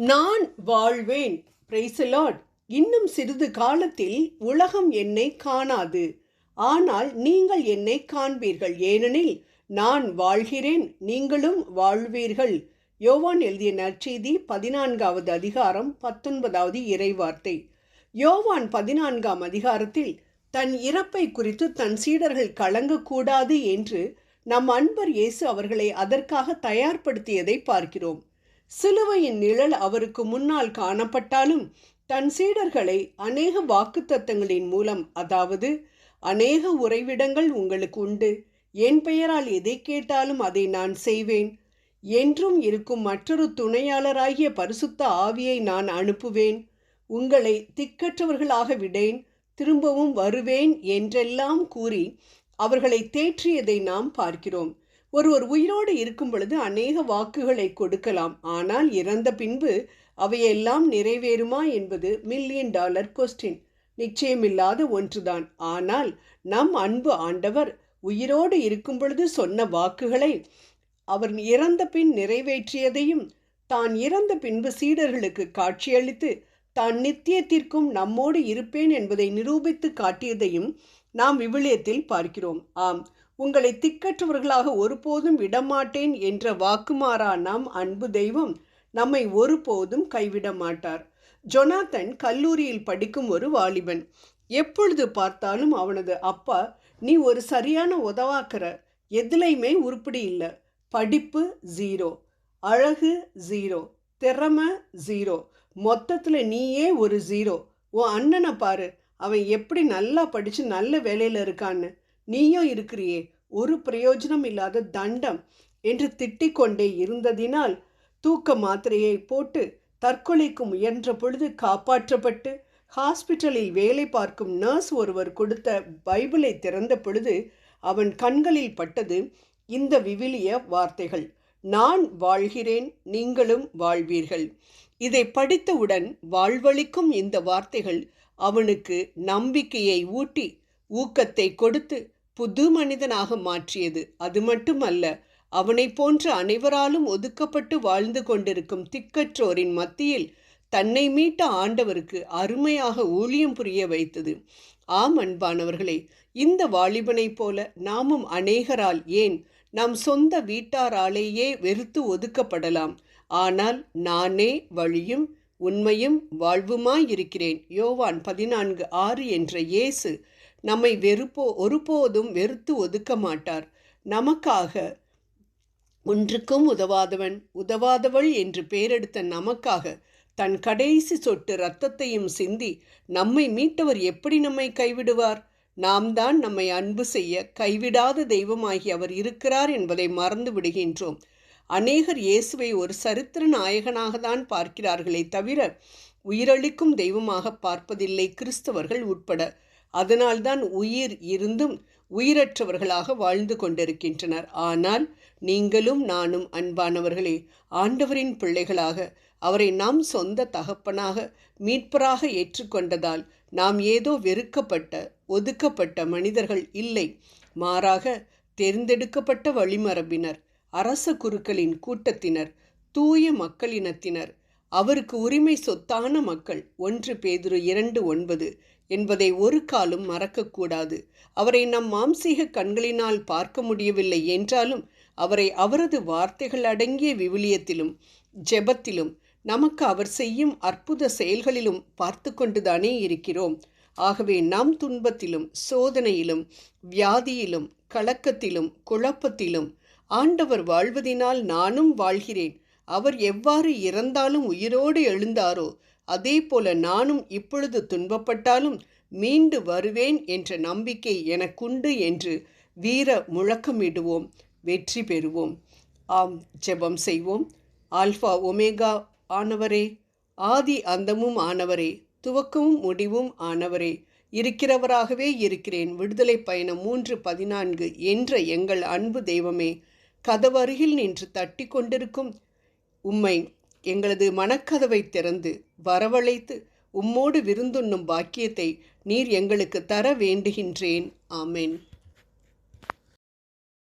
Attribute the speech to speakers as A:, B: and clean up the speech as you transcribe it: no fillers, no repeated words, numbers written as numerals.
A: நான் வாழ்வேன். Praise the Lord. இன்னும் சிறிது காலத்தில் உலகம் என்னை காணாது, ஆனால் நீங்கள் என்னை காண்பீர்கள். ஏனெனில் நான் வாழ்கிறேன், நீங்களும் வாழ்வீர்கள். யோவான் எழுதிய நற்செய்தி 14வது அதிகாரம் 19வது இறைவார்த்தை. யோவான் 14ஆம் அதிகாரத்தில் தன் இறப்பை குறித்து தன் சீடர்கள் கலங்கக்கூடாது என்று நம் அன்பர் இயேசு அவர்களை அதற்காக தயார்படுத்தியதை பார்க்கிறோம். சிலுவையின் நிழல் அவருக்கு முன்னால் காணப்பட்டாலும் தன் சீடர்களை அநேக வாக்குத்தத்தங்களின் மூலம், அதாவது அநேக உறைவிடங்கள் உங்களுக்கு உண்டு, என் பெயரால் எதை கேட்டாலும் அதை நான் செய்வேன், என்றும் இருக்கும் மற்றொரு துணையாளராகிய பரிசுத்த ஆவியை நான் அனுப்புவேன், உங்களை திக்கற்றவர்களாக விடேன், திரும்பவும் வருவேன் என்றெல்லாம் கூறி அவர்களை தேற்றியதை நாம் பார்க்கிறோம். ஒருவர் உயிரோடு இருக்கும் பொழுது அநேக வாக்குகளை கொடுக்கலாம், ஆனால் இறந்த பின்பு அவையெல்லாம் நிறைவேறுமா என்பது $1,000,000 கொஸ்டின். நிச்சயமில்லாத ஒன்றுதான். ஆனால் நம் அன்பு ஆண்டவர் உயிரோடு இருக்கும் பொழுது சொன்ன வாக்குகளை அவர் இறந்த பின் நிறைவேற்றியதையும், தான் இறந்த பின்பு சீடர்களுக்கு காட்சியளித்து தான் நித்தியத்திற்கும் நம்மோடு இருப்பேன் என்பதை நிரூபித்து காட்டியதையும் நாம் விவிலியத்தில் பார்க்கிறோம். ஆம், உங்களை திக்கற்றவர்களாக ஒருபோதும் விடமாட்டேன் என்ற வாக்குமாறா நம் அன்பு தெய்வம் நம்மை ஒருபோதும் கைவிட மாட்டார். ஜொனாத்தன் கல்லூரியில் படிக்கும் ஒரு வாலிபன். எப்பொழுது பார்த்தாலும் அவனது அப்பா, நீ ஒரு சரியான உதவாக்கிற, எதுலையுமே உருப்படி இல்லை, படிப்பு 0, அழகு 0, திறமை 0, மொத்தத்தில் நீயே ஒரு 0, உன் அண்ணனை பாரு, அவன் எப்படி நல்லா படித்து நல்ல வேலையில் இருக்கான்னு, நீயும் இருக்கிறியே, ஒரு பிரயோஜனம் இல்லாத தண்டம் என்று திட்டிக்கொண்டே இருந்ததினால் தூக்க மாத்திரையை போட்டு தற்கொலைக்கு முயன்ற பொழுது காப்பாற்றப்பட்டு ஹாஸ்பிட்டலில் வேலை பார்க்கும் நர்ஸ் ஒருவர் கொடுத்த பைபிளை திறந்த பொழுது அவன் கண்களில் பட்டது இந்த விவிலிய வார்த்தைகள், நான் வாழ்கிறேன், நீங்களும் வாழ்வீர்கள். இதை படித்தவுடன் வாழ்வளிக்கும் இந்த வார்த்தைகள் அவனுக்கு நம்பிக்கையை ஊட்டி ஊக்கத்தை கொடுத்து புது மனிதனாக மாற்றியது. அது மட்டுமல்ல, அவனை போன்ற அனைவராலும் ஒதுக்கப்பட்டு வாழ்ந்து கொண்டிருக்கும் திக்கற்றோரின் மத்தியில் தன்னை மீட்ட ஆண்டவருக்கு அருமையாக ஊழியம் புரிய வைத்தது. ஆம் அன்பானவர்களே, இந்த வாலிபனைப் போல நாமும் அநேகரால், ஏன் நம் சொந்த வீட்டாராலேயே வெறுத்து ஒதுக்கப்படலாம். ஆனால் நானே வழியும் உண்மையும் வாழ்வுமாயிருக்கிறேன், யோவான் 14:6 என்ற இயேசு நம்மை ஒருபோதும் வெறுத்து ஒதுக்க மாட்டார். நமக்காக ஒன்றுக்கும் உதவாதவள் என்று பெயரெடுத்த நமக்காக தன் கடைசி சொட்டு இரத்தத்தையும் சிந்தி நம்மை மீட்டவர் எப்படி நம்மை கைவிடுவார்? நாம் தான் நம்மை அன்பு செய்ய கைவிடாத தெய்வமாகி அவர் இருக்கிறார் என்பதை மறந்து விடுகின்றோம். அநேகர் இயேசுவை ஒரு சரித்திர நாயகனாக தான் பார்க்கிறார்களே தவிர உயிரளிக்கும் தெய்வமாக பார்ப்பதில்லை, கிறிஸ்தவர்கள் உட்பட. அதனால்தான் உயிர் இருந்தும் உயிரற்றவர்களாக வாழ்ந்து கொண்டிருக்கின்றனர். ஆனால் நீங்களும் நானும் அன்பானவர்களே, ஆண்டவரின் பிள்ளைகளாக அவரை நம் சொந்த தகப்பனாக மீட்பராக ஏற்றுக்கொண்டதால் நாம் ஏதோ வெறுக்கப்பட்ட ஒதுக்கப்பட்ட மனிதர்கள் இல்லை. மாறாக தேர்ந்தெடுக்கப்பட்ட வழிமரபினர், அரச குருக்களின் கூட்டத்தினர், தூய மக்களினத்தினர், அவருக்கு உரிமை சொத்தான மக்கள். 1 பேதுரு 2:9 என்பதை ஒரு காலும் மறக்கக்கூடாது. அவரை நம் மாம்சீக கண்களினால் பார்க்க முடியவில்லை என்றாலும் அவரை அவரது வார்த்தைகள் அடங்கிய விவிலியத்திலும் ஜெபத்திலும் நமக்கு அவர் செய்யும் அற்புத செயல்களிலும் பார்த்து கொண்டுதானே இருக்கிறோம். ஆகவே நம் துன்பத்திலும் சோதனையிலும் வியாதியிலும் கலக்கத்திலும் குழப்பத்திலும் ஆண்டவர் வாழ்வதினால் நானும் வாழ்கிறேன், அவர் எவ்வாறு இறந்தாலும் உயிரோடு எழுந்தாரோ அதே போல நானும் இப்பொழுது துன்பப்பட்டாலும் மீண்டு வருவேன் என்ற நம்பிக்கை எனக்குண்டு என்று வீர முழக்கமிடுவோம், வெற்றி பெறுவோம். ஆம், ஜெபம் செய்வோம். ஆல்ஃபா ஒமேகா ஆனவரே, ஆதி அந்தமும் ஆனவரே, துவக்கமும் முடிவும் ஆனவரே, இருக்கிறவராகவே இருக்கிறேன், விடுதலை பயணம் 3:14 என்ற எங்கள் அன்பு தெய்வமே, கதவருகில் நின்று தட்டி கொண்டிருக்கும் உம்மை எங்களது மனக்கதவை திறந்து வரவழைத்து உம்மோடு விருந்துண்ணும் பாக்கியத்தை நீர் எங்களுக்கு தர வேண்டுகின்றேன். ஆமென்.